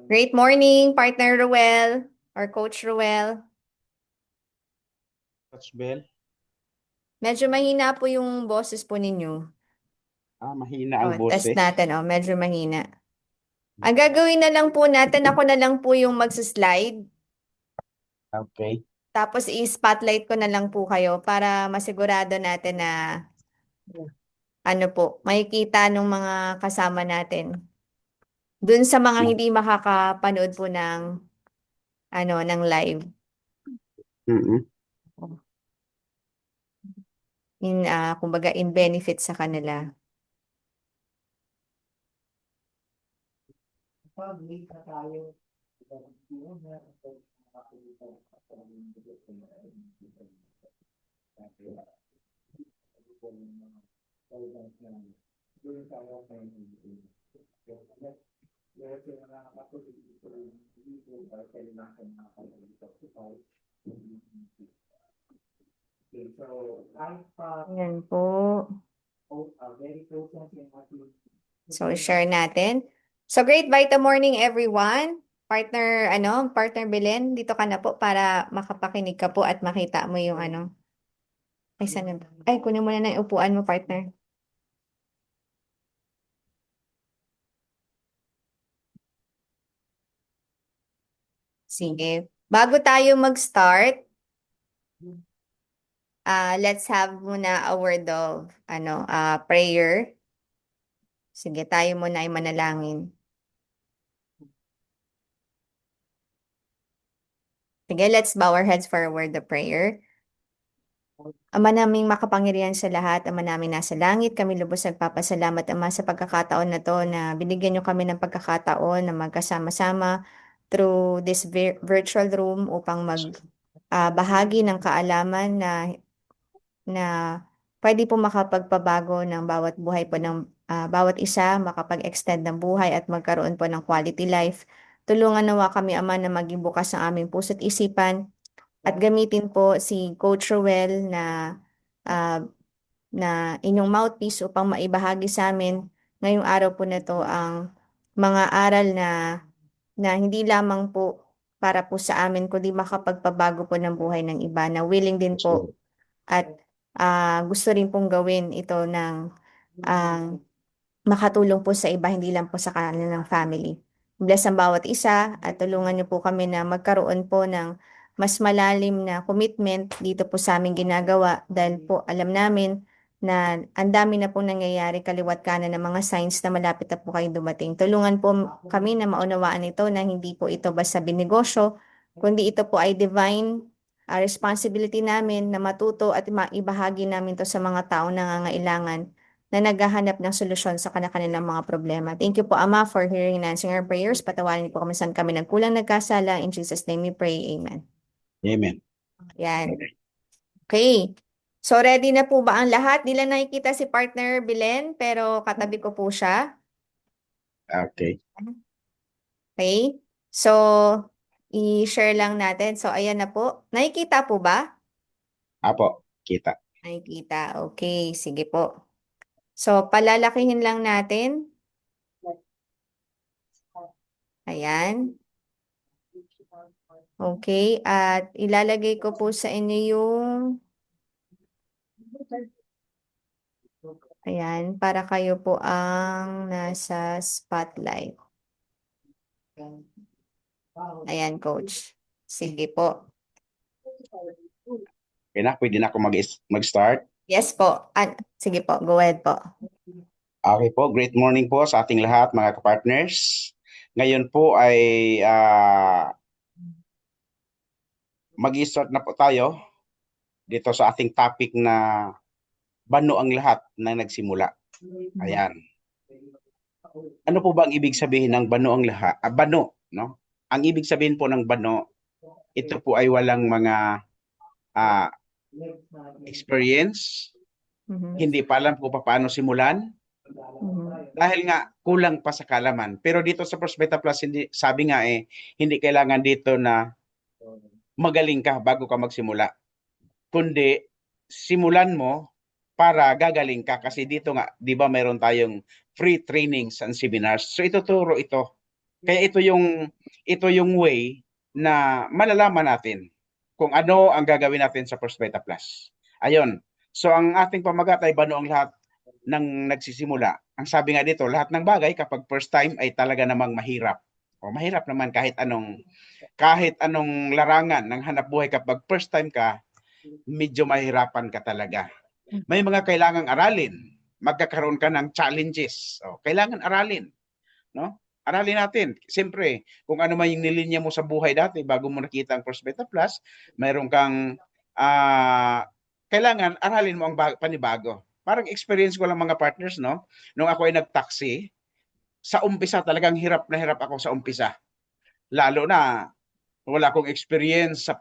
Great morning, Partner Ruel or Coach Ruel. Coach Bell? Medyo mahina po yung boses po ninyo. Mahina ang Test boses. natin, medyo mahina. Ang gagawin na lang po natin, ako na lang po yung magsa-slide. Okay. Tapos i-spotlight ko na lang po kayo para masigurado natin na ano po, makikita ng mga kasama natin. Dun sa mga hindi makakapanood po ng live. Mm-mm. Kumbaga in benefit sa kanila. Ayan po. So, share natin. So, great Vita morning, everyone. Partner Belen, dito ka na po para makapakinig ka po at makita mo yung ano. Ay, sana ba? Ay, kunin mo na yung upuan mo, partner. Sige. Bago tayo mag-start, let's have muna a word of prayer. Sige, tayo muna ay manalangin. Sige, let's bow our heads for a word of prayer. Ama naming makapangyarihan sa lahat, Ama namin nasa langit, kami lubos nagpapasalamat, Ama, sa pagkakataon na to na binigyan nyo kami ng pagkakataon na magkasama-sama through this virtual room upang bahagi ng kaalaman na pwede po makapagpabago ng bawat buhay po ng bawat isa, makapag-extend ng buhay at magkaroon po ng quality life. Tulungan nawa kami, Ama, na maging bukas ang aming puso't isipan at gamitin po si Coach Ruel ah, na inyong mouthpiece upang maibahagi sa amin ngayong araw po na to ang mga aral na hindi lamang po para po sa amin, kundi makapagpabago po ng buhay ng iba na willing din po at gusto rin pong gawin ito ng makatulong po sa iba, hindi lang po sa kanilang family. Bless ang bawat isa at tulungan niyo po kami na magkaroon po ng mas malalim na commitment dito po sa aming ginagawa dahil po alam namin na ang dami na pong nangyayari kaliwat kanan ng mga signs na malapit na po kayong dumating. Tulungan po kami na maunawaan ito na hindi po ito basta binegosyo, kundi ito po ay divine responsibility namin na matuto at maibahagi namin to sa mga taong nangangailangan na naghahanap ng solusyon sa kanilang mga problema. Thank you po, Ama, for hearing and answering our prayers. Patawarin niyo po kami saan kami nagkulang, nagkasala. In Jesus' name we pray. Amen. Amen. Yan. Okay. So, ready na po ba ang lahat? Di lang nakikita si Partner Belen, pero katabi ko po siya. Okay. Okay. So, i-share lang natin. So, ayan na po. Nakikita po ba? Apo, kita. Nakikita. Okay. Sige po. So, palalakihin lang natin. Ayan. Okay, at ilalagay ko po sa inyo yung ayan, para kayo po ang nasa spotlight. Ayan, coach. Sige po. Okay na, pwede na ako mag-start. Yes po. Sige po, go ahead po. Okay po, great morning po sa ating lahat mga kapartners. Ngayon po ay mag-start na po tayo dito sa ating topic na bano ang lahat na nagsimula. Ayan. Ano po ba ang ibig sabihin ng bano ang lahat? Bano, no? Ang ibig sabihin po ng bano, ito po ay walang mga experience, Mhm. hindi pa alam kung paano simulan, Mhm. dahil nga kulang pa sa kaalaman. Pero dito sa First Beta Plus, hindi, sabi nga hindi kailangan dito na magaling ka bago ka magsimula. Kundi, simulan mo para gagaling ka. Kasi dito nga, di ba mayroon tayong free trainings and seminars. So ituturo ito. Kaya ito yung way na malalaman natin kung ano ang gagawin natin sa First Beta Plus. Ayun. So ang ating pamagat ay bano ang lahat ng nagsisimula. Ang sabi nga dito, lahat ng bagay kapag first time ay talaga namang mahirap. O mahirap naman kahit anong larangan ng hanap buhay kapag first time ka, medyo mahirapan ka talaga. May mga kailangang aralin. Magkakaroon ka ng challenges. O, kailangan aralin, no? Aralin natin. Siyempre, kung ano man yung nilinya mo sa buhay dati bago mo nakita ang First Beta Plus, mayroon kang kailangan aralin mo ang panibago. Parang experience ko lang mga partners, no? Nung ako ay nag-taxi, sa umpisa talagang hirap na hirap ako sa umpisa. Lalo na wala akong experience sa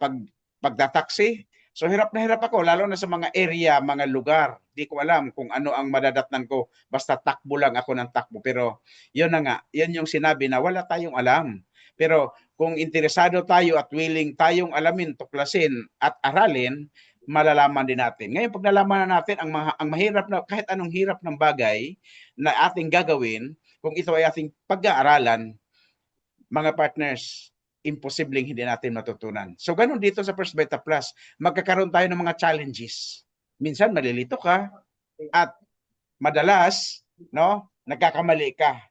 pagdataksi. So hirap na hirap ako, lalo na sa mga area, mga lugar. Di ko alam kung ano ang madadatnan ko. Basta takbo lang ako ng takbo. Pero yun na nga, yun yung sinabi na wala tayong alam. Pero kung interesado tayo at willing tayong alamin, tuklasin at aralin, malalaman din natin. Ngayon, pag nalaman na natin ang mahirap na, kahit anong hirap ng bagay na ating gagawin, kung ito ay ating pag-aaralan, mga partners, imposibleng hindi natin matutunan. So, ganun dito sa First Beta Plus, magkakaroon tayo ng mga challenges. Minsan, malilito ka at madalas, no, nagkakamali ka.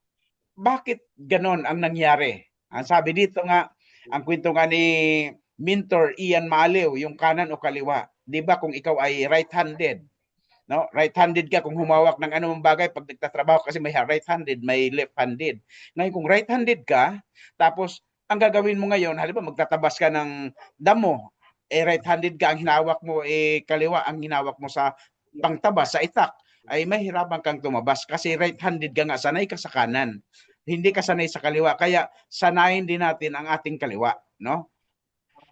Bakit ganon ang nangyari? Ang sabi dito nga, ang kwento nga ni Mentor Ian Maliw, yung kanan o kaliwa. 'Di ba kung ikaw ay right-handed, no? Right-handed ka kung humawak ng anumang bagay pag nagtatrabaho kasi may right-handed, may left-handed. Ngayon kung right-handed ka, tapos ang gagawin mo ngayon, halimbawa magtatabas ka ng damo, right-handed ka, ang hinawak mo kaliwa ang hinawak mo sa pangtabas sa itak, ay mahirapan kang tumabas kasi right-handed ka nga, sanay ka sa kanan. Hindi ka sanay sa kaliwa, kaya sanayin din natin ang ating kaliwa, no?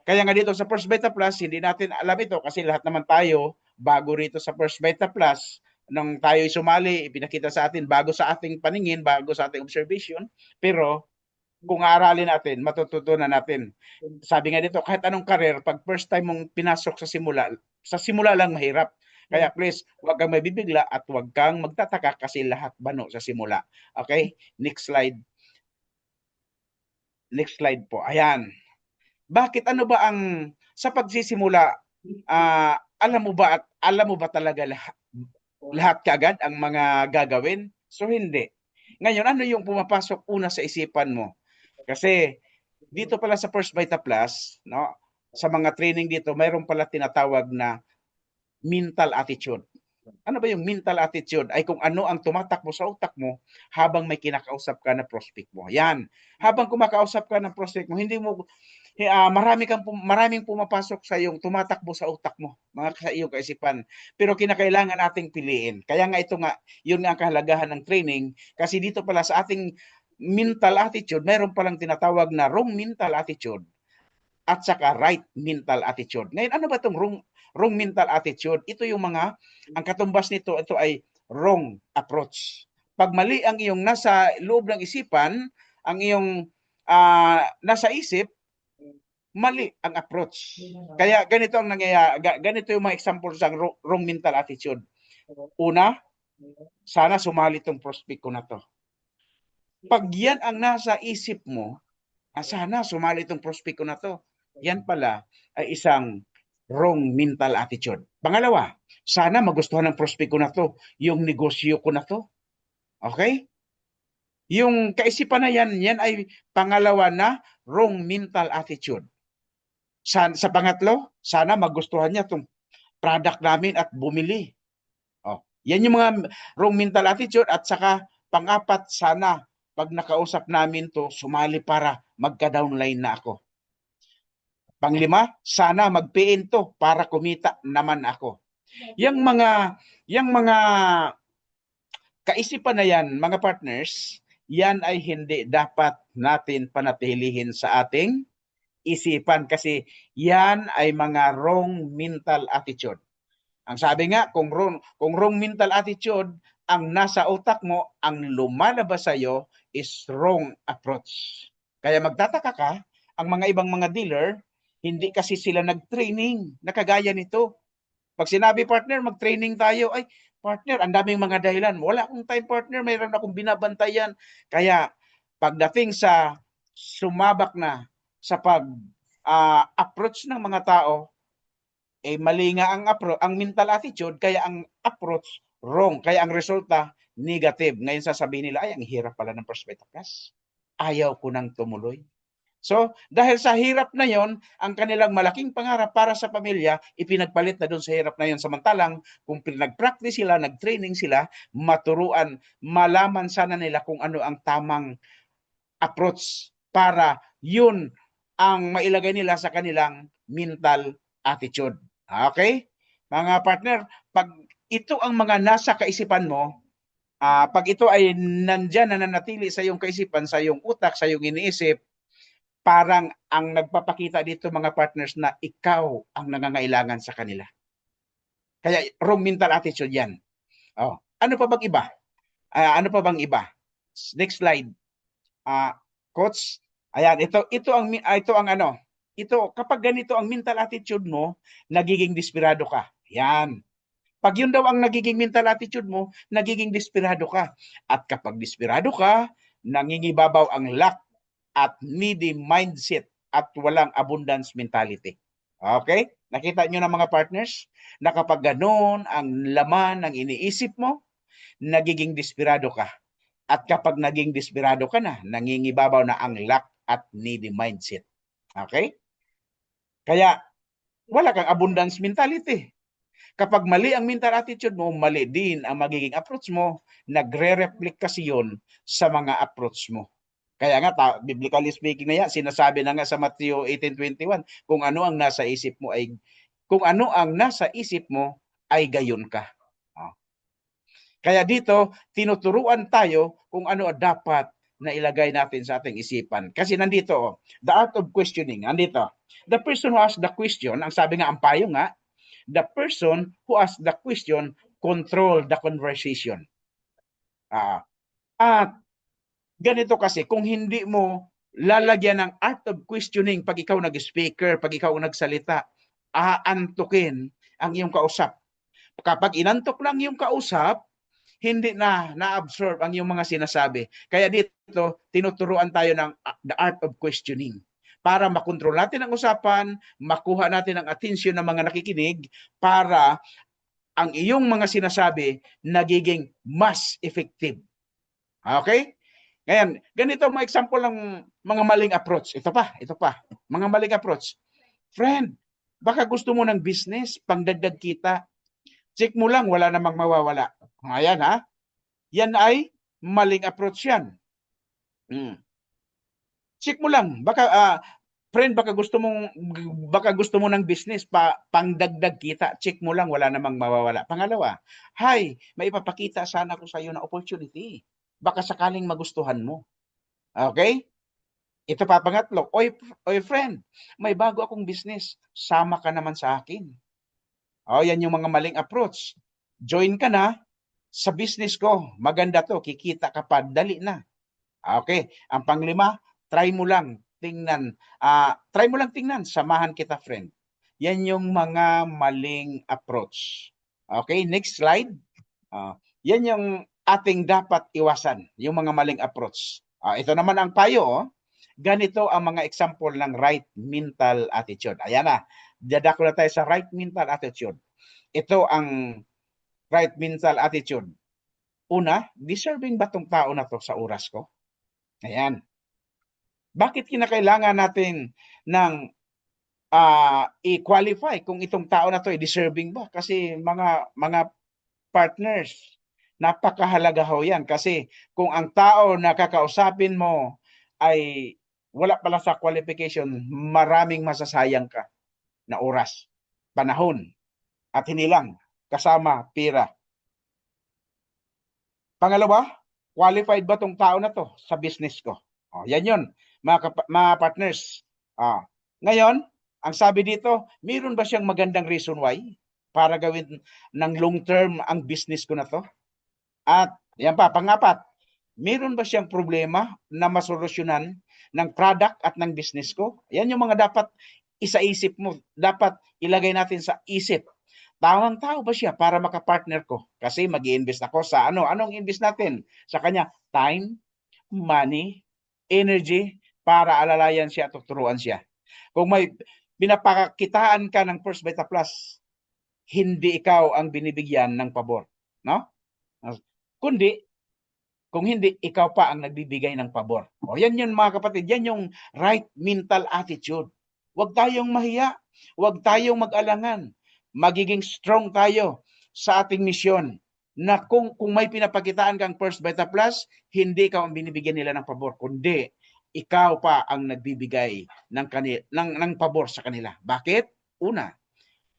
Kaya nga dito sa First Beta Plus, hindi natin alam ito kasi lahat naman tayo bago rito sa First Beta Plus, nung tayo sumali, ipinakita sa atin bago sa ating paningin, bago sa ating observation, pero kung aaralin natin, matututunan natin. Sabi nga dito, kahit anong career, pag first time mong pinasok sa simula lang mahirap. Kaya please, huwag kang mabibigla at huwag kang magtataka kasi lahat bano sa simula. Okay? Next slide. Next slide po. Ayan. Bakit ano ba ang sa pagsisimula, alam mo ba talaga lahat kaagad ang mga gagawin? So hindi. Ngayon, ano yung pumapasok una sa isipan mo? Kasi dito pala sa First Beta Plus, no, sa mga training dito, mayroon pala tinatawag na mental attitude. Ano ba yung mental attitude? Ay kung ano ang tumatakbo sa utak mo habang may kinakausap ka na prospect mo. Yan. Habang kumakausap ka ng prospect mo, hindi mo maraming pumapasok sa iyong tumatakbo sa utak mo, mga sa iyong kaisipan. Pero kinakailangan nating piliin. Kaya nga ito nga, yun nga ang kahalagahan ng training kasi dito pala sa ating mental attitude, mayroon palang tinatawag na wrong mental attitude at saka right mental attitude. Ngayon, ano ba itong wrong mental attitude? Ito yung ang katumbas nito, ito ay wrong approach. Pag mali ang iyong nasa loob ng isipan, ang iyong nasa isip, mali ang approach. Kaya ganito ang nangyayari, ganito yung mga example sa wrong mental attitude. Una, sana sumali tong prospect ko na to. Pag yan ang nasa isip mo, sana sumali itong prospect ko na to. Yan pala ay isang wrong mental attitude. Pangalawa, sana magustuhan ng prospect ko na to, yung negosyo ko na to. Okay? Yung kaisipan na yan ay pangalawa na wrong mental attitude. Sa pangatlo, sana magustuhan niya itong product namin at bumili. Yan yung mga wrong mental attitude at saka pang-apat, sana pag nakausap namin to, sumali para magka-downline na ako. Panglima, sana mag-PN to para kumita naman ako. Yang mga kaisipan na yan, mga partners, yan ay hindi dapat natin panatilihin sa ating isipan kasi yan ay mga wrong mental attitude. Ang sabi nga, kung wrong mental attitude ang nasa utak mo, ang lumalabas sa iyo is wrong approach. Kaya magtataka ka, ang mga ibang mga dealer, hindi kasi sila nag-training na kagaya nito. Pag sinabi, partner, mag-training tayo, ay, partner, ang daming mga dahilan. Wala akong time, partner, mayroon akong binabantayan. Kaya pagdating sa sumabak na sa pag-approach ng mga tao, mali nga ang mental attitude, kaya ang approach wrong, kaya ang resulta negative. Ngayon sasabihin nila, ay, ang hirap pala ng prospectus. Ayaw ko nang tumuloy. So, dahil sa hirap na yon, ang kanilang malaking pangarap para sa pamilya, ipinagpalit na doon sa hirap na yon. Samantalang, kung nag-practice sila, nag-training sila, maturuan, malaman sana nila kung ano ang tamang approach para yun ang mailagay nila sa kanilang mental attitude. Okay? Mga partner, pag ito ang mga nasa kaisipan mo, pag ito ay nandyan na nanatili sa iyong kaisipan, sa iyong utak, sa iyong iniisip, parang ang nagpapakita dito mga partners na ikaw ang nangangailangan sa kanila. Kaya wrong mental attitude yan. Oh. Ano pa bang iba? Ano pa bang iba? Next slide. Coach, ayan, ito ang ano. Ito, kapag ganito ang mental attitude mo, nagiging desperado ka. Yan. Pag yun daw ang nagiging mental attitude mo, nagiging desperado ka. At kapag desperado ka, nangingibabaw ang lack at needy mindset at walang abundance mentality. Okay? Nakita nyo na mga partners na kapag ganun ang laman ng iniisip mo, nagiging desperado ka. At kapag naging desperado ka na, nangingibabaw na ang lack at needy mindset. Okay? Kaya wala kang abundance mentality. Kapag mali ang mental attitude mo, mali din ang magiging approach mo. Nagre-reflect kasi yun sa mga approach mo. Kaya nga, biblically speaking na yan, sinasabi na nga sa Matthew 18:21, kung ano ang nasa isip mo ay gayon ka. Kaya dito, tinuturuan tayo kung ano dapat na ilagay natin sa ating isipan. Kasi nandito, the art of questioning, nandito. The person who asks the question, ang sabi nga, ang payo nga, the person who asks the question control the conversation. At ganito kasi, kung hindi mo lalagyan ng art of questioning pag ikaw nag-speaker, pag ikaw nagsalita, aantukin ang iyong kausap. Kapag inantok lang yung kausap, hindi na na-absorb ang iyong mga sinasabi. Kaya dito, tinuturuan tayo ng the art of questioning para makontrol natin ang usapan, makuha natin ang atensyon ng mga nakikinig para ang iyong mga sinasabi nagiging mas effective. Okay? Ngayon, ganito ang mga example ng mga maling approach. Ito pa. Mga maling approach. Friend, baka gusto mo ng business, pangdagdag kita. Check mo lang, wala namang mawawala. Ayan ha. Yan ay maling approach yan. Check mo lang. Friend, baka gusto mo ng business pangdagdag kita. Check mo lang, wala namang mawawala. Pangalawa, hi, may ipapakita sana ko sa iyo na opportunity. Baka sakaling magustuhan mo. Okay? Ito pa pangatlo, oy friend, may bago akong business. Sama ka naman sa akin. Yan yung mga maling approach. Join ka na sa business ko. Maganda to, kikita ka pa, dali na. Okay, ang panglima, try mo lang tingnan, samahan kita, friend. Yan yung mga maling approach. Okay, next slide. Yan yung ating dapat iwasan, yung mga maling approach. Ito naman ang payo. Ganito ang mga example ng right mental attitude. Ayan na, dadako na tayo sa right mental attitude. Ito ang right mental attitude. Una, deserving ba tong tao na to sa oras ko? Ayan. Bakit kinakailangan natin ng i-qualify kung itong tao na to ay deserving ba? Kasi mga partners, napakahalaga ho yan. Kasi kung ang tao na kakausapin mo ay wala pala sa qualification, maraming masasayang ka na oras, panahon, at hindi lang, kasama pira. Pangalawa, qualified ba tong tao na to sa business ko? Yan yun, mga partners. Ngayon, ang sabi dito, mayroon ba siyang magandang reason why para gawin ng long term ang business ko na to? At yan pa, pangapat, mayroon ba siyang problema na masolusyonan ng product at ng business ko? Yan yung mga dapat isaisip mo. Dapat ilagay natin sa isip. Tamang tao ba siya para makapartner ko? Kasi mag-i-invest ako sa ano? Anong invest natin? Sa kanya, time, money, energy, para alalayan siya at tuturuan siya. Kung may pinapakitaan ka ng First Beta Plus, hindi ikaw ang binibigyan ng pabor. No? Kundi, kung hindi, ikaw pa ang nagbibigay ng pabor. O yan yun mga kapatid, yan yung right mental attitude. Huwag tayong mahiya, huwag tayong mag-alangan. Magiging strong tayo sa ating misyon na kung may pinapakitaan kang First Beta Plus, hindi ikaw ang binibigyan nila ng pabor, kundi ikaw pa ang nagbibigay ng pabor sa kanila. Bakit? Una,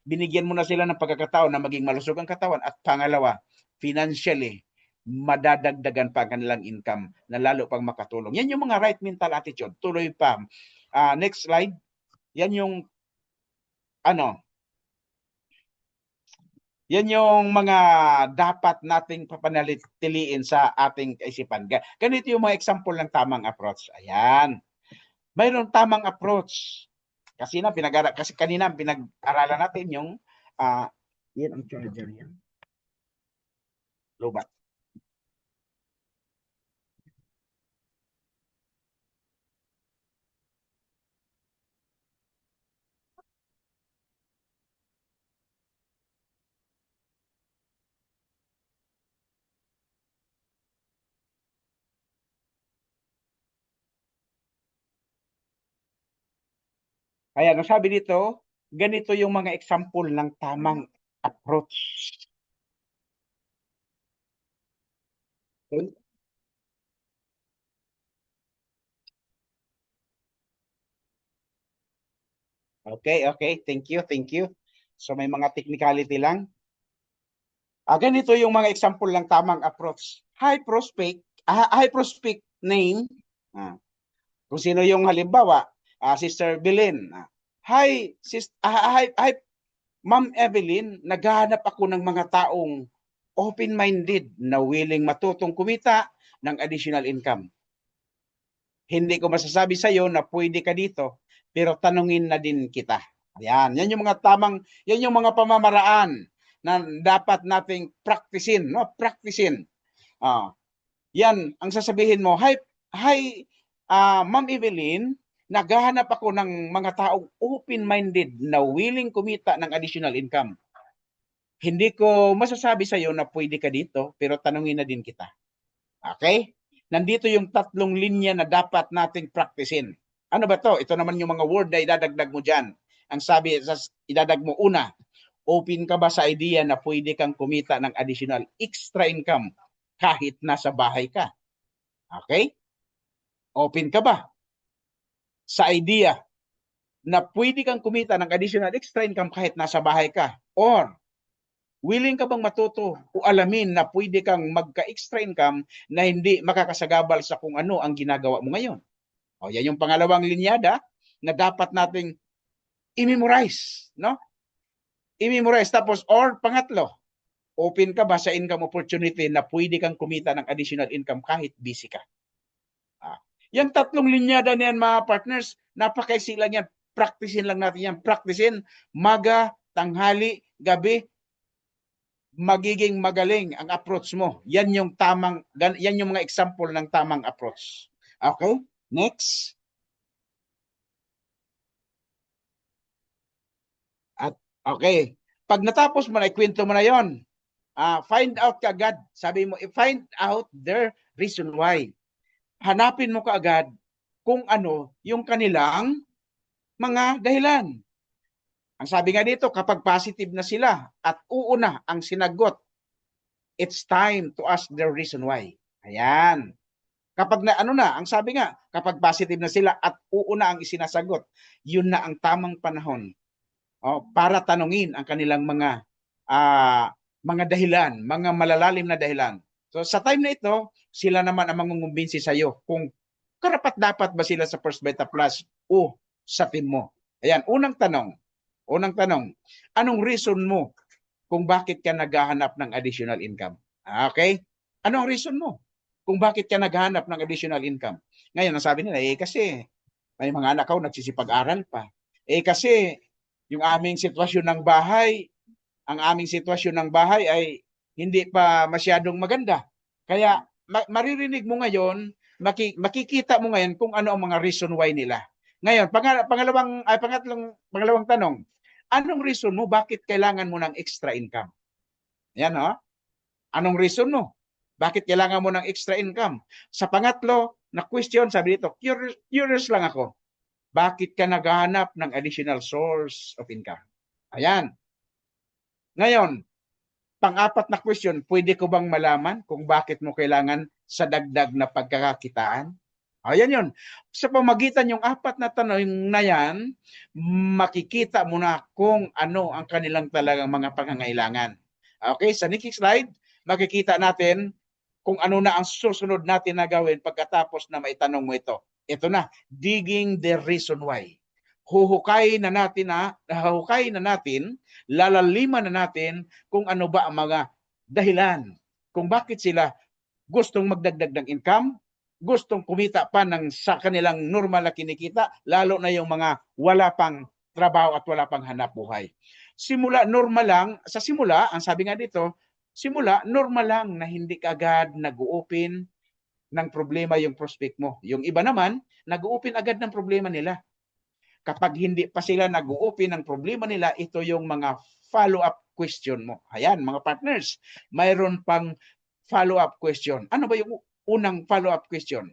binigyan mo na sila ng pagkakataon na maging malusog ang katawan, at pangalawa, financially, madadagdagan pa ang kanilang income na lalo pang makatulong. Yan yung mga right mental attitude. Tuloy pa. Next slide. Yan yung ano, yan yung mga dapat nating papanatiliin sa ating kaisipan. Ganito yung mga example ng tamang approach. Ayan. Mayroong tamang approach. Kasi kanina pinag-aralan natin yung yan ang charger yan. Lobat. Kaya ang sabi dito, ganito yung mga example ng tamang approach. Okay? Okay. Thank you, thank you. So may mga technicality lang. Ganito yung mga example ng tamang approach. High prospect name. Kung sino yung halimbawa, Sister Belen. Hi, Ma'am Evelyn, naghahanap ako ng mga taong open-minded na willing matutong kumita ng additional income. Hindi ko masasabi sa iyo na pwede ka dito, pero tanungin na din kita. Yan yung mga yan yung mga pamamaraan na dapat nating practicein, no? Practicein. Yan ang sasabihin mo, hi, Ma'am Evelyn, naghahanap ako ng mga taong open-minded na willing kumita ng additional income. Hindi ko masasabi sa iyo na pwede ka dito, pero tanungin na din kita. Okay? Nandito yung tatlong linya na dapat nating practicein. Ano ba to? Ito naman yung mga word na idadagdag mo dyan. Ang sabi, idadag mo una, open ka ba sa idea na pwede kang kumita ng additional extra income kahit nasa bahay ka? Okay? Open ka ba sa idea na pwede kang kumita ng additional extra income kahit nasa bahay ka? Or, willing ka bang matuto o alamin na pwede kang magka-extra income na hindi makakasagabal sa kung ano ang ginagawa mo ngayon? O, yan yung pangalawang linyada na dapat nating i-memorize, no? I-memorize. Tapos, or pangatlo, open ka ba sa income opportunity na pwede kang kumita ng additional income kahit busy ka? Yung tatlong linyada niyan, mga partners, napakaisi lang yan. Practicein lang natin yan. Practicein, maga, tanghali, gabi, magiging magaling ang approach mo. Yan yung mga example ng tamang approach. Okay? Next. Okay. Pag natapos mo na, ikwento mo na yon. Find out kaagad. Sabi mo, find out their reason why. Hanapin mo kaagad kung ano yung kanilang mga dahilan. Ang sabi nga dito, kapag positive na sila at uuna ang sinagot, it's time to ask their reason why. Ayan. Kapag ang sabi nga, kapag positive na sila at uuna ang isinasagot, yun na ang tamang panahon para tanungin ang kanilang mga dahilan, mga malalalim na dahilan. So sa time na ito, sila naman ang mangungumbinsi sa iyo kung karapat-dapat ba sila sa First Beta Plus o sa team mo. Ayan, unang tanong. Unang tanong, anong reason mo kung bakit ka naghahanap ng additional income? Okay? Ano ang reason mo kung bakit ka naghahanap ng additional income? Ngayon, ang sabi nila, kasi may mga anak ko nagsisipag-aral pa. Kasi yung aming sitwasyon ng bahay, ang aming sitwasyon ng bahay ay hindi pa masyadong maganda. Kaya maririnig mo ngayon, makikita mo ngayon kung ano ang mga reason why nila. Ngayon, pangalawang tanong, anong reason mo bakit kailangan mo ng extra income? Yan, ha? Anong reason mo? Bakit kailangan mo ng extra income? Sa pangatlo na question, sabi dito, curious lang ako. Bakit ka naghahanap ng additional source of income? Ayan. Ngayon, pang-apat na question, pwede ko bang malaman kung bakit mo kailangan sa dagdag na pagkakakitaan? Ayan yun. Sa pamagitan yung apat na tanong na yan, makikita mo na kung ano ang kanilang talagang mga pangangailangan. Okay, sa next slide, makikita natin kung ano na ang susunod natin na gawin pagkatapos na maitanong mo ito. Ito na, digging the reason why. Huhukayin na natin, lalaliman na natin kung ano ba ang mga dahilan, kung bakit sila gustong magdagdag ng income, gustong kumita pa ng sa kanilang normal na kinikita, lalo na yung mga wala pang trabaho at wala pang hanap buhay. Sa simula, ang sabi nga dito, normal lang na hindi ka agad nag-open ng problema yung prospect mo. Yung iba naman, nag-open agad ng problema nila. Kapag hindi pa sila nag-open ng problema nila, ito yung mga follow-up question mo. Ayan, mga partners, mayroon pang follow-up question. Ano ba yung unang follow-up question?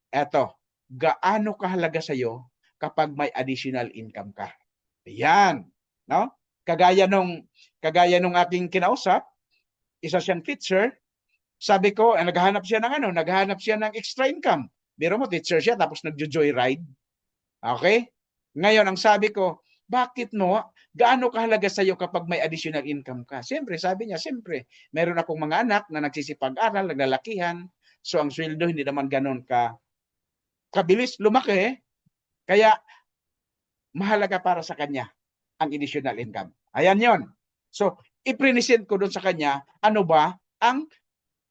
Eto, gaano kahalaga sa'yo kapag may additional income ka? Ayan, no? Kagaya nung aking kinausap, isa siyang teacher, sabi ko, naghahanap siya ng extra income. Biro mo, teacher siya, tapos nagjo-joyride. Okay? Ngayon, ang sabi ko, bakit mo, gaano kahalaga sa iyo kapag may additional income ka? Siyempre, sabi niya, siyempre, meron akong mga anak na nagsisipag-aral, naglalakihan, so ang sweldo hindi naman ganun kabilis lumaki, kaya mahalaga para sa kanya ang additional income. Ayan yon. So, i-present ko doon sa kanya, ano ba ang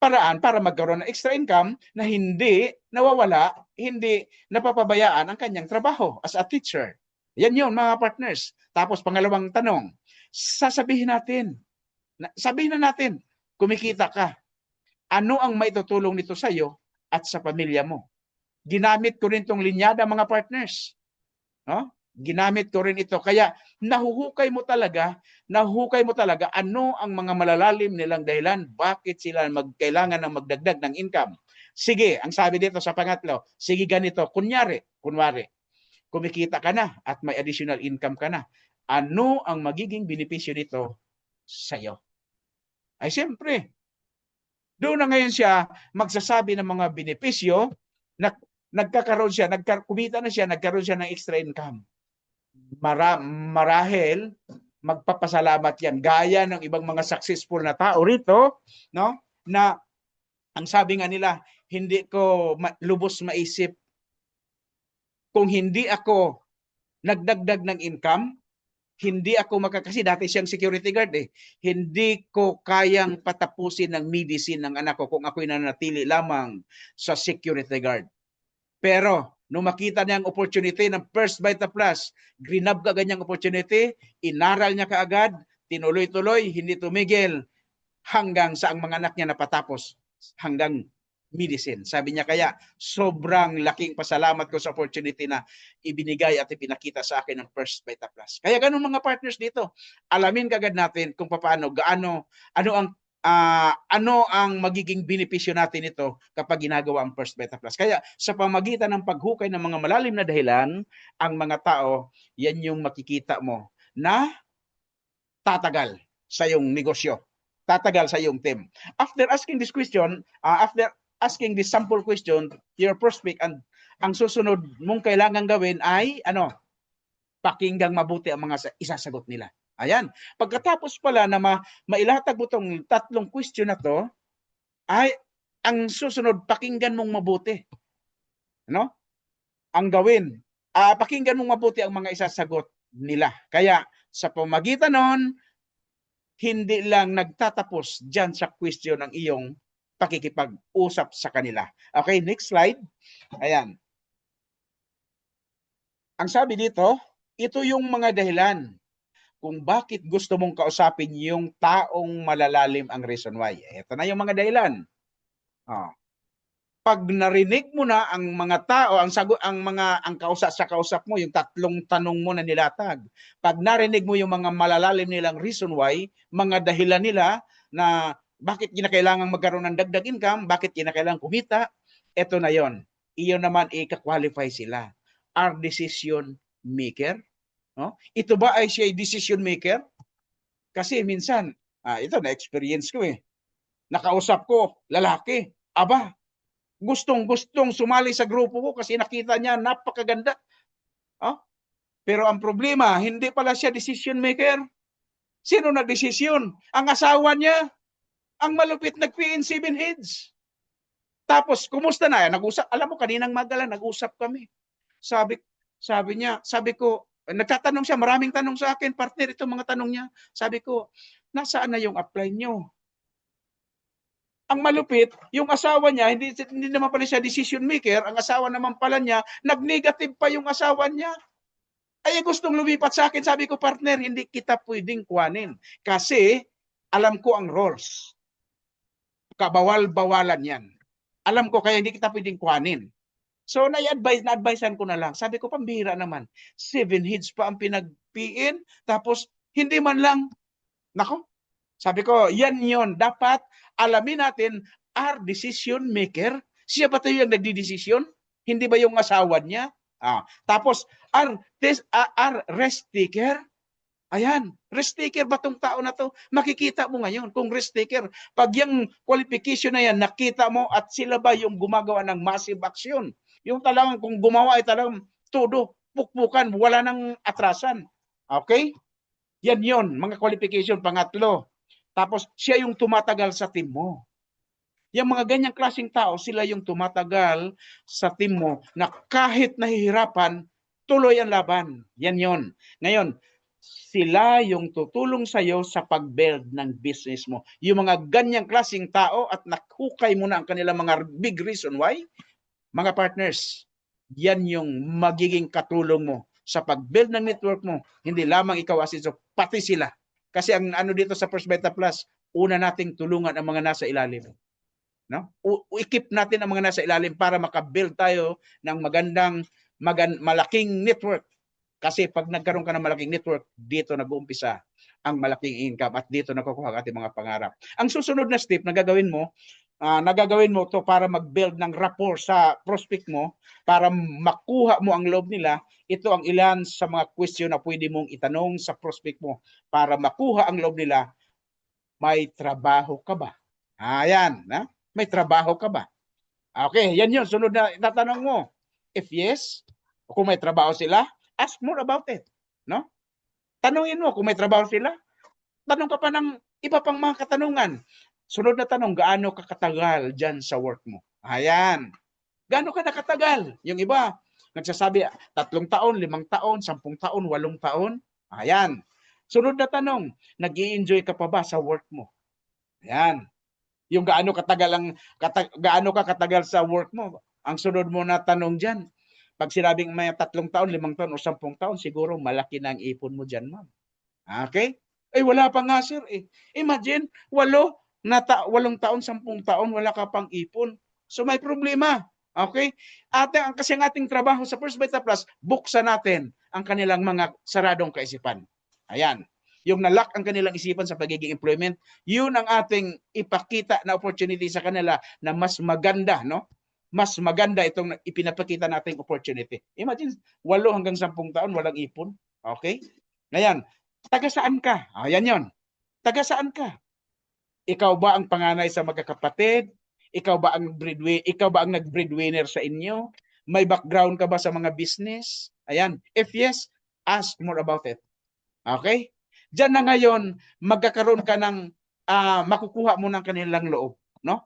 paraan para magkaroon ng extra income na hindi nawawala, hindi napapabayaan ang kanyang trabaho as a teacher. Yan yun, mga partners. Tapos pangalawang tanong, sabihin na natin, kumikita ka. Ano ang maitutulong nito sa iyo at sa pamilya mo? Ginamit ko rin itong linyada, mga partners. No? Ginamit ko rin ito. Kaya nahuhukay mo talaga ano ang mga malalalim nilang dahilan, bakit sila kailangan ng magdagdag ng income. Sige, ang sabi dito sa pangatlo, sige ganito, kunwari, kumikita ka na at may additional income ka na. Ano ang magiging benepisyo nito sa iyo? Ay siyempre, doon na ngayon siya magsasabi ng mga benepisyo na kumita na siya, nagkaroon siya ng extra income. Marahil magpapasalamat yan gaya ng ibang mga successful na tao rito, no, na ang sabi nga nila, hindi ko lubos maisip kung hindi ako nagdagdag ng income, hindi ako kasi dati siyang security guard hindi ko kayang patapusin ng medicine ng anak ko kung ako'y nanatili lamang sa security guard. Pero nung makita niya ang opportunity ng First Vita Plus, grinab ka ganyang opportunity, inaral niya kaagad, tinuloy-tuloy, hindi tumigil hanggang sa ang mga anak niya napatapos hanggang medicine. Sabi niya kaya, sobrang laking pasalamat ko sa opportunity na ibinigay at ipinakita sa akin ng First Vita Plus. Kaya ganun mga partners dito, alamin kagad natin kung paano, ano ang magiging benepisyo natin ito kapag ginagawa ang First Beta Plus. Kaya sa pamagitan ng paghukay ng mga malalim na dahilan, ang mga tao, yan yung makikita mo na tatagal sa iyong negosyo, tatagal sa iyong team. After asking this sample question, your prospect, and ang susunod mong kailangan gawin ay pakinggang mabuti ang mga isasagot nila. Ayan. Pagkatapos pala na mailatag mo itong tatlong question na to, ay ang susunod, pakinggan mong mabuti. Ang gawin, pakinggan mong mabuti ang mga isasagot nila. Kaya sa pamagitan nun, hindi lang nagtatapos dyan sa question ng iyong pakikipag-usap sa kanila. Okay, next slide. Ayan. Ang sabi dito, ito yung mga dahilan kung bakit gusto mong kausapin yung taong malalalim ang reason why. Ito na yung mga dahilan. Oh. Pag narinig mo na ang mga tao, ang kausap sa kausap mo, yung tatlong tanong mo na nilatag. Pag narinig mo yung mga malalalim nilang reason why, mga dahilan nila na bakit kinakailangan magkaroon ng dagdag income, bakit kinakailangan kumita, eto na yon. Iyon naman i-qualify sila. Are decision maker? No? Ito ba ay siya decision maker? Kasi minsan, ito na-experience ko eh. Nakausap ko, lalaki. Aba, gustong-gustong sumali sa grupo ko kasi nakita niya napakaganda. Oh? Pero ang problema, hindi pala siya decision maker. Sino nagdesisyon? Ang asawa niya, ang malupit nag-PN 7 heads. Tapos, kumusta na? Nag-usap, alam mo, kaninang magalan, nag-usap kami. Sabi ko, nagtatanong siya, maraming tanong sa akin, partner, itong mga tanong niya. Sabi ko, nasaan na yung apply niyo? Ang malupit, yung asawa niya, hindi naman pala siya decision maker, ang asawa naman pala niya, nag-negative pa yung asawa niya. Ay gustong lumipat sa akin, sabi ko, partner, hindi kita pwedeng kuhanin. Kasi, alam ko ang roles. Kabawal-bawalan yan. Alam ko, kaya hindi kita pwedeng kuhanin. So, na-advisean ko na lang. Sabi ko, pambihira naman. 7 heads pa ang pinag-PN, tapos, hindi man lang, nako, sabi ko, yan yon. Dapat alamin natin, are decision maker? Siya ba tayo yung nagdidesisyon? Hindi ba yung asawa niya? Tapos, are rest taker? Ayan, rest taker ba tong tao na to? Makikita mo ngayon kung rest taker. Pag yung qualification na yan, nakita mo at sila ba yung gumagawa ng massive action? Yung talagang kung gumawa ay talagang todo, pukpukan, wala nang atrasan. Okay? Yan yon, mga qualification. Pangatlo, tapos siya yung tumatagal sa team mo. Yung mga ganyang klaseng tao, sila yung tumatagal sa team mo na kahit nahihirapan, tuloy ang laban. Yan yon. Ngayon, sila yung tutulong sa iyo sa pag-build ng business mo. Yung mga ganyang klaseng tao at nakhukay mo na ang kanilang mga big reason why, mga partners, yan yung magiging katulong mo sa pag-build ng network mo. Hindi lamang ikaw asiso, pati sila. Kasi ang ano dito sa First Beta Plus, una nating tulungan ang mga nasa ilalim. No? I-keep natin ang mga nasa ilalim para makabuild tayo ng malaking network. Kasi pag nagkaroon ka ng malaking network, dito nag-uumpisa ang malaking income at dito nakukuha ang ating mga pangarap. Ang susunod na step na gagawin mo, to para mag-build ng rapport sa prospect mo, para makuha mo ang loob nila. Ito ang ilan sa mga question na pwede mong itanong sa prospect mo para makuha ang loob nila. May trabaho ka ba? Ayan, na? May trabaho ka ba? Okay, yan yun. Sunod na tatanong mo. If yes, kung may trabaho sila, ask more about it. No? Tanungin mo kung may trabaho sila. Tanong ka pa ng iba pang mga katanungan. Sunod na tanong, gaano ka katagal dyan sa work mo? Ayan. Gaano ka nakatagal? Yung iba, nagsasabi, 3 taon, 5 taon, 10 taon, 8 taon. Ayan. Sunod na tanong, nag-i-enjoy ka pa ba sa work mo? Ayan. Yung gaano ka katagal sa work mo? Ang sunod mo na tanong dyan, pag sinabing may 3 taon, 5 taon o 10 taon, siguro malaki na ang ipon mo dyan, ma'am. Okay? Wala pa nga, sir. Imagine, 8 taon, 10 taon, wala ka pang ipon. So may problema. Okay? Kasi ang ating trabaho sa First Beta Plus, buksan natin ang kanilang mga saradong kaisipan. Ayan. Yung nalock ang kanilang isipan sa pagiging employment, yun ang ating ipakita na opportunity sa kanila na mas maganda, no? Mas maganda itong ipinapakita nating opportunity. Imagine, 8 hanggang 10 taon, walang ipon. Okay? Ngayon, taga saan ka? Ayan yon. Taga saan ka? Ikaw ba ang panganay sa magkakapatid? Ikaw ba ang nag-breadwinner sa inyo? May background ka ba sa mga business? Ayan. If yes, ask more about it. Okay? Diyan na ngayon, magkakaroon ka ng, makukuha mo ng kanilang loob. No?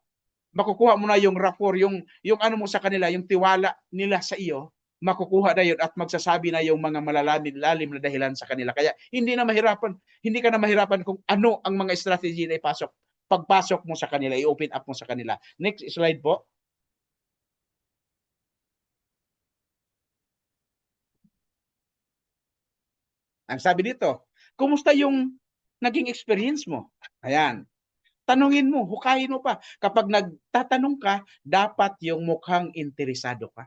Makukuha mo na yung rapport, yung ano mo sa kanila, yung tiwala nila sa iyo. makukuha na yun at magsasabi na yung mga malalalim na dahilan sa kanila. Kaya hindi ka na mahirapan kung ano ang mga strategy na ipasok. Pagpasok mo sa kanila, i-open up mo sa kanila. Next slide po. Ang sabi dito, kumusta yung naging experience mo? Ayan. Tanungin mo, hukayin mo pa. Kapag nagtatanong ka, dapat yung mukhang interesado ka.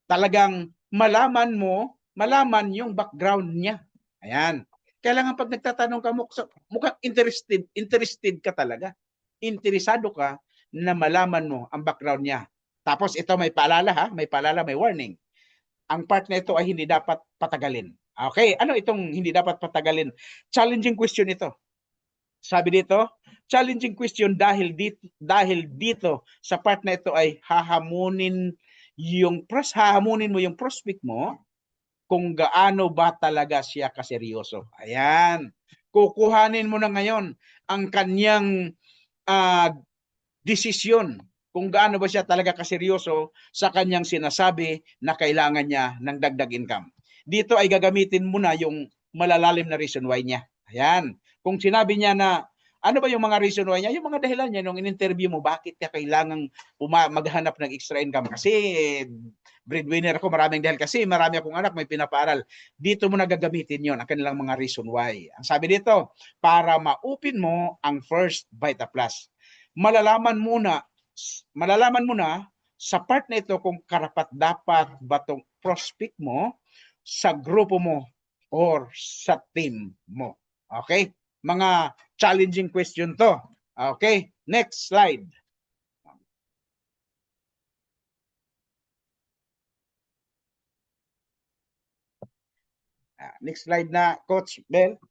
Talagang malaman yung background niya. Ayan. Kailangan pag nagtatanong ka, mukhang interested ka talaga. Interesado ka na malaman mo ang background niya. Tapos ito may paalala ha, may warning. Ang part na ito ay hindi dapat patagalin. Okay, ano itong hindi dapat patagalin? Challenging question ito. Sabi dito, challenging question dahil dito sa part na ito ay hahamunin mo yung prospect mo kung gaano ba talaga siya kaseryoso. Ayan. Kukuhanin mo na ngayon ang kanyang uh, desisyon kung gaano ba siya talaga kaseryoso sa kanyang sinasabi na kailangan niya ng dagdag income. Dito ay gagamitin mo na yung malalalim na reason why niya. Ayan. Kung sinabi niya na ano ba yung mga reason why niya? Yung mga dahilan niya nung in-interview mo, bakit niya kailangang maghanap ng extra income? Kasi breadwinner ako, maraming dahil kasi marami akong anak, may pinapaaral. Dito mo na gagamitin yon ang kanilang mga reason why. Ang sabi dito, para ma-open mo ang first Vita Plus. Malalaman mo na sa part na ito kung karapat-dapat ba itong prospect mo sa grupo mo or sa team mo. Okay? Mga challenging question to. Okay? Next slide. Next slide na, Coach Bell.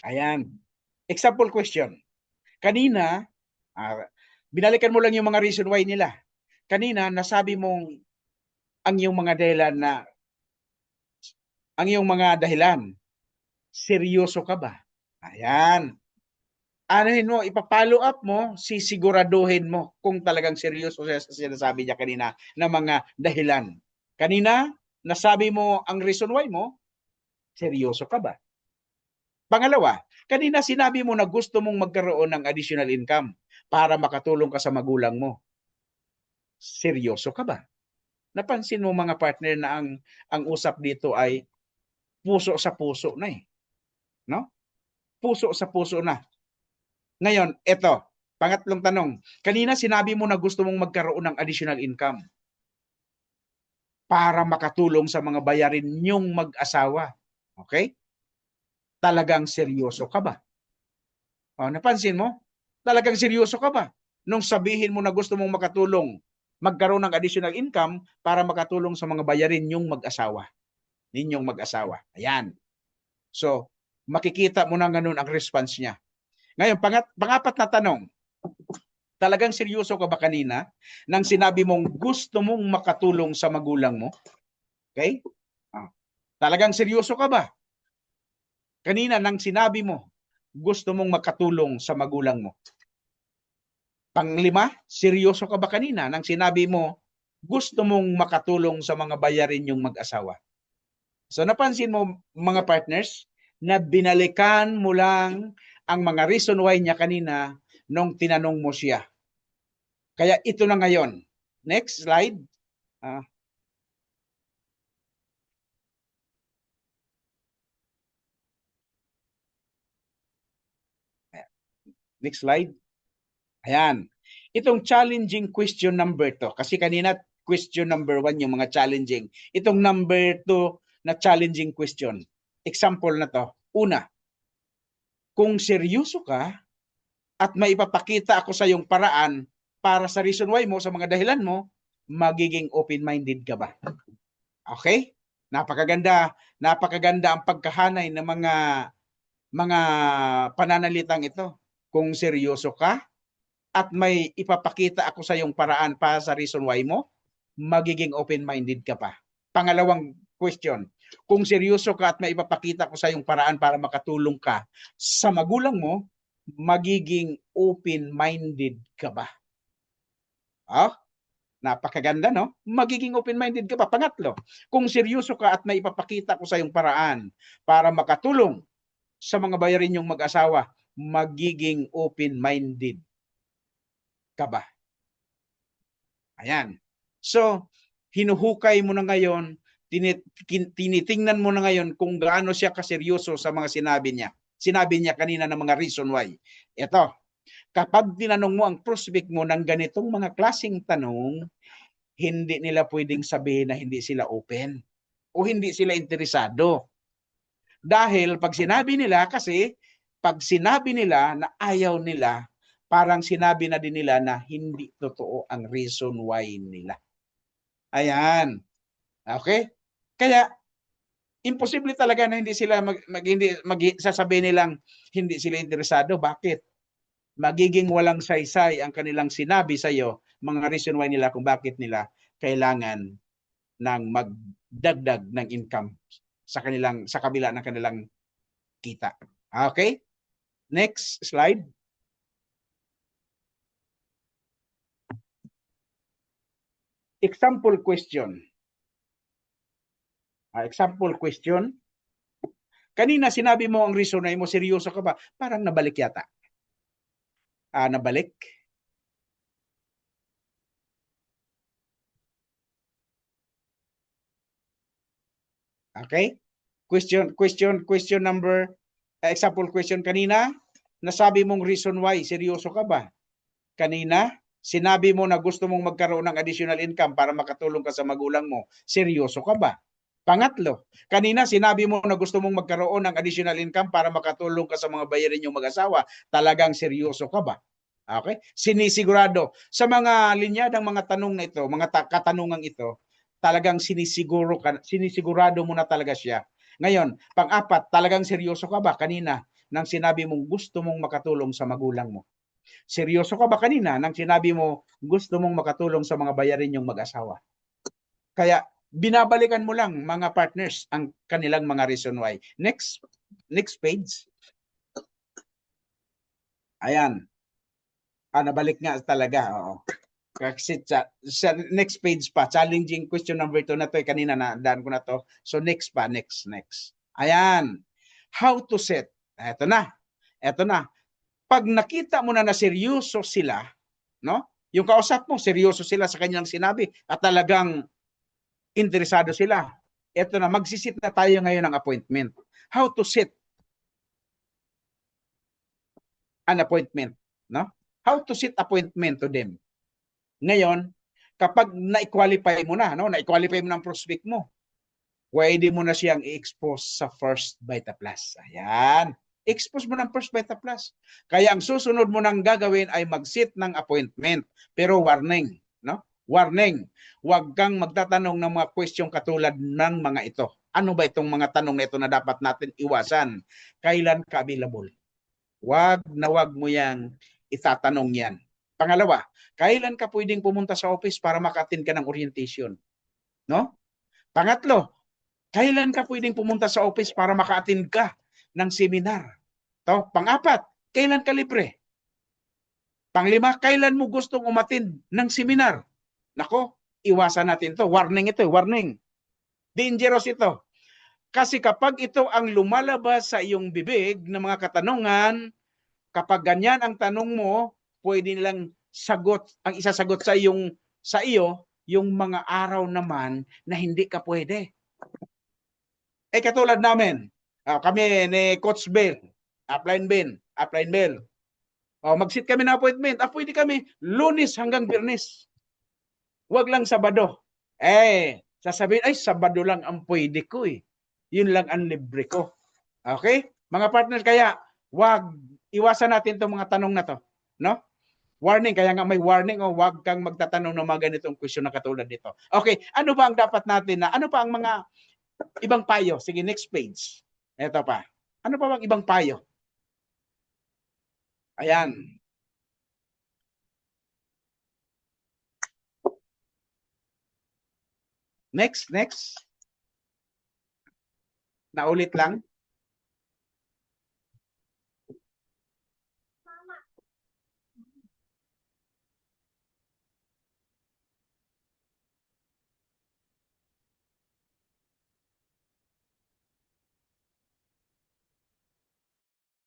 Ayan. Example question. Kanina, binalikan mo lang yung mga reason why nila. Kanina, nasabi mong ang iyong dahilan, seryoso ka ba? Ayan. Anuhin mo, ipapollow up mo, sisiguraduhin mo kung talagang seryoso siya sa sinasabi niya kanina na mga dahilan. Kanina, nasabi mo ang reason why mo, seryoso ka ba? Pangalawa, kanina sinabi mo na gusto mong magkaroon ng additional income para makatulong ka sa magulang mo. Seryoso ka ba? Napansin mo mga partner na ang usap dito ay puso sa puso na eh. No? Puso sa puso na. Ngayon, eto, pangatlong tanong. Kanina sinabi mo na gusto mong magkaroon ng additional income para makatulong sa mga bayarin niyong mag-asawa. Okay? Talagang seryoso ka ba? O, napansin mo? Talagang seryoso ka ba? Nung sabihin mo na gusto mong makatulong, magkaroon ng additional income para makatulong sa mga bayarin niyong mag-asawa. Ninyong mag-asawa. Ayan. So, makikita mo na ganun ang response niya. Ngayon, pangapat na tanong. Talagang seryoso ka ba kanina nang sinabi mong gusto mong makatulong sa magulang mo? Okay? Talagang seryoso ka ba? Kanina nang sinabi mo, gusto mong makatulong sa magulang mo. Panglima, seryoso ka ba kanina nang sinabi mo, gusto mong makatulong sa mga bayarin yung mag-asawa? So napansin mo mga partners, na binalikan mo lang ang mga reason why niya kanina nung tinanong mo siya. Kaya ito na ngayon. Next slide. Next slide. Ayan. Itong challenging question number 2. Kasi kanina question number 1 yung mga challenging. Itong number 2 na challenging question. Example na to. Una, kung seryoso ka at maipapakita ako sa iyong paraan para sa reason why mo, sa mga dahilan mo, magiging open-minded ka ba? Okay? Napakaganda ang pagkahanay ng mga pananalitang ito. Kung seryoso ka at may ipapakita ako sa iyong paraan para sa reason why mo, magiging open-minded ka pa. Pangalawang question, kung seryoso ka at may ipapakita ko sa iyong paraan para makatulong ka sa magulang mo, magiging open-minded ka ba? Ah, napakaganda, no? Magiging open-minded ka ba? Pangatlo, kung seryoso ka at may ipapakita ko sa iyong paraan para makatulong sa mga bayarin yung mag-asawa, magiging open-minded ka ba? Ayan. So, hinuhukay mo na ngayon, tinitingnan mo na ngayon kung gaano siya kaseryoso sa mga sinabi niya. Sinabi niya kanina ng mga reason why. Ito, kapag tinanong mo ang prospect mo ng ganitong mga klaseng tanong, hindi nila pwedeng sabihin na hindi sila open o hindi sila interesado. Dahil pag sinabi nila, kasi pag sinabi nila na ayaw nila, parang sinabi na din nila na hindi totoo ang reason why nila. Ayan. Okay? Kaya imposible talaga na hindi sila sasabihin nilang hindi sila interesado. Bakit? Magiging walang saysay ang kanilang sinabi sa iyo, mga reason why nila kung bakit nila kailangan ng magdagdag ng income sa kabila ng kanilang kita. Okay? Next slide. Example question. Example question. Kanina sinabi mo ang reason why mo, seryoso ka ba? Parang nabalik yata. Nabalik. Okay? Question number, example question kanina, nasabi mong reason why, seryoso ka ba? Kanina, sinabi mo na gusto mong magkaroon ng additional income para makatulong ka sa magulang mo, seryoso ka ba? Pangatlo, kanina sinabi mo na gusto mong magkaroon ng additional income para makatulong ka sa mga bayarin yung mag-asawa, talagang seryoso ka ba? Okay? Sinisigurado. Sa mga linyadang mga tanong na ito, mga katanungang ito, talagang sinisigurado mo na talaga siya. Ngayon, pang-apat, talagang seryoso ka ba kanina nang sinabi mong gusto mong makatulong sa magulang mo? Seryoso ka ba kanina nang sinabi mo gusto mong makatulong sa mga bayarin yung mag-asawa? Kaya binabalikan mo lang mga partners ang kanilang mga reason why. Next page. Ayan. Nabalik nga talaga. Oo. Kasi sa next page pa, challenging question number 2 na to, kanina na daan ko na to. So next pa, next. Ayan. How to set. Ito na. Pag nakita mo na seryoso sila, no? Yung kausap mo, seryoso sila sa kanyang sinabi at talagang interesado sila. Ito na, magsisit na tayo ngayon ng appointment. How to set an appointment, no? How to set appointment to them. Ngayon, kapag na-qualify mo na, no? Na-qualify mo ng prospect mo, pwede mo na siyang i-expose sa First Vita Plus. Ayan. Expose mo ng First Vita Plus. Kaya ang susunod mo nang gagawin ay mag-set ng appointment. Pero warning, no? Warning. Huwag kang magtatanong ng mga question katulad ng mga ito. Ano ba itong mga tanong na ito na dapat natin iwasan? Kailan ka available? Wag mo yang itatanong yan. Pangalawa, kailan ka pwedeng pumunta sa office para maka-attend ka ng orientation? No? Pangatlo, kailan ka pwedeng pumunta sa office para maka-attend ka ng seminar? Pang-apat, kailan ka libre? Panglima, kailan mo gustong umattend ng seminar? Nako, iwasan natin to. Warning ito, warning. Dangerous ito. Kasi kapag ito ang lumalabas sa iyong bibig ng mga katanungan, kapag ganyan ang tanong mo, pwede nilang ang isasagot sa iyo yung mga araw naman na hindi ka pwede. Katulad namin, kami ni Coach Bell, Upline Bell. Mag-sit kami na appointment. Pwede kami Lunes hanggang Biyernes. Wag lang Sabado. Sasabihin, Sabado lang ang pwede ko eh. Yun lang ang libre ko. Okay? Mga partners, kaya iwasan natin itong mga tanong na to. No? Warning, kaya nga may warning, wag kang magtatanong ng mga ganitong question na katulad dito. Okay, ano ba ang dapat natin ano pa ang mga ibang payo? Sige, next page. Ito pa. Ano pa bang ibang payo? Ayan. Next. Naulit lang.